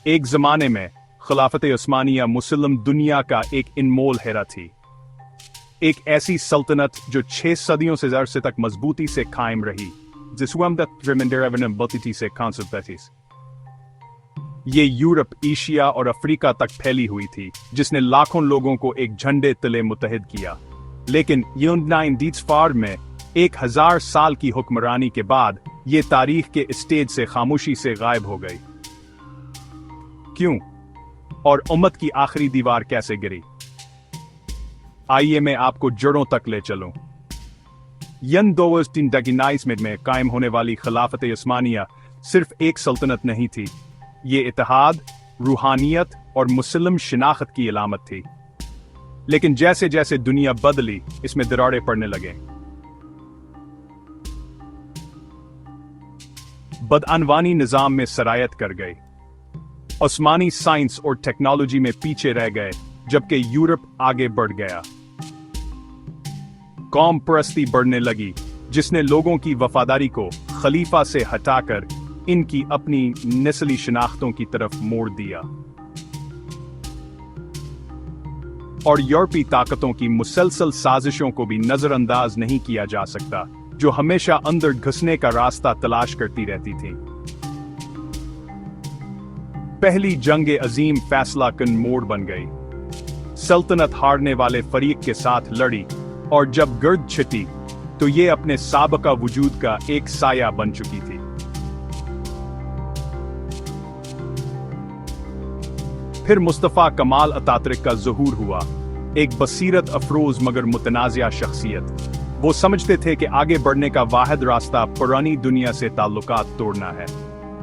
एक जमाने में खिलाफत उस्मानिया मुस्लिम दुनिया का एक अनमोल हीरा थी। एक ऐसी सल्तनत जो 6 सदियों से अरसे तक मजबूती से कायम रही, ये यूरोप, एशिया और अफ्रीका तक फैली हुई थी, जिसने लाखों लोगों को एक झंडे तले मुत्तहिद किया। लेकिन यूनाइटेड में 1000 साल की हुक्मरानी के बाद ये तारीख के स्टेज से खामोशी से गायब हो गई। क्यों? और उम्मत की आखिरी दीवार कैसे गिरी? आइए मैं आपको जड़ों तक ले चलूं। 1299 में कायम होने वाली खिलाफत उस्मानिया सिर्फ एक सल्तनत नहीं थी, ये इत्तेहाद, रूहानियत और मुस्लिम शिनाख्त की अलामत थी। लेकिन जैसे जैसे दुनिया बदली, इसमें दरारें पड़ने लगे। बदअनवानी निजाम में सरायत कर गई। उस्मानी साइंस और टेक्नोलॉजी में पीछे रह गए, जबकि यूरोप आगे बढ़ गया। कौम परस्ती बढ़ने लगी, जिसने लोगों की वफादारी को खलीफा से हटाकर इनकी अपनी नस्ली शनाख्तों की तरफ मोड़ दिया। और यूरोपी ताकतों की मुसलसल साजिशों को भी नजरअंदाज नहीं किया जा सकता, जो हमेशा अंदर घुसने का रास्ता तलाश करती रहती थी। पहली जंग अजीम फैसला कन मोड़ बन गई। सल्तनत हारने वाले फरीक के साथ लड़ी, और जब गर्द छिटी तो ये अपने साबका वजूद का एक साया बन चुकी थी। फिर मुस्तफा कमाल अतातुर्क का ज़ुहूर हुआ, एक बसीरत अफरोज मगर मुतनाज़िया शख्सियत। वो समझते थे कि आगे बढ़ने का वाहिद रास्ता पुरानी दुनिया से ताल्लुकात तोड़ना है।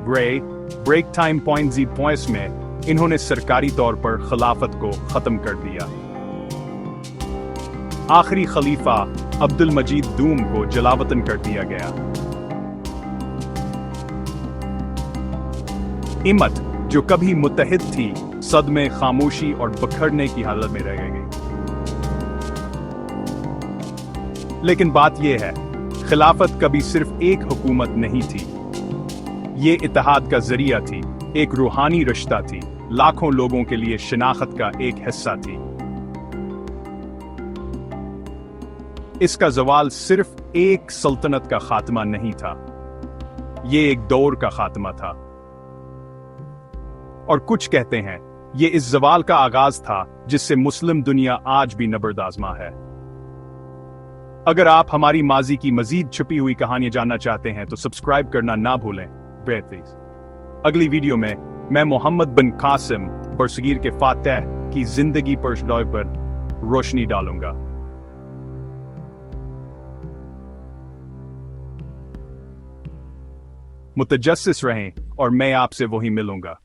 ब्रेक टाइम पॉइंट्स में इन्होंने सरकारी तौर पर खिलाफत को खत्म कर दिया। आखिरी खलीफा अब्दुल मजीद दूम को जलावतन कर दिया गया। इम्मत जो कभी मुत्तहिद थी, सदमे, खामोशी और बिखरने की हालत में रह गई। लेकिन बात यह है, खिलाफत कभी सिर्फ एक हुकूमत नहीं थी। ये इत्तेहाद का जरिया थी, एक रूहानी रिश्ता थी, लाखों लोगों के लिए शिनाख्त का एक हिस्सा थी। इसका ज़वाल सिर्फ एक सल्तनत का खात्मा नहीं था, ये एक दौर का खात्मा था। और कुछ कहते हैं ये इस ज़वाल का आगाज था जिससे मुस्लिम दुनिया आज भी नबर्दाज़मा है। अगर आप हमारी माजी की मजीद छुपी हुई कहानियां जानना चाहते हैं तो सब्सक्राइब करना ना भूलें। अगली वीडियो में मैं मोहम्मद बिन कासिम बरसगीर के फातह की जिंदगी पर रोशनी डालूंगा। मुतजस्सिस रहें और मैं आपसे वही मिलूंगा।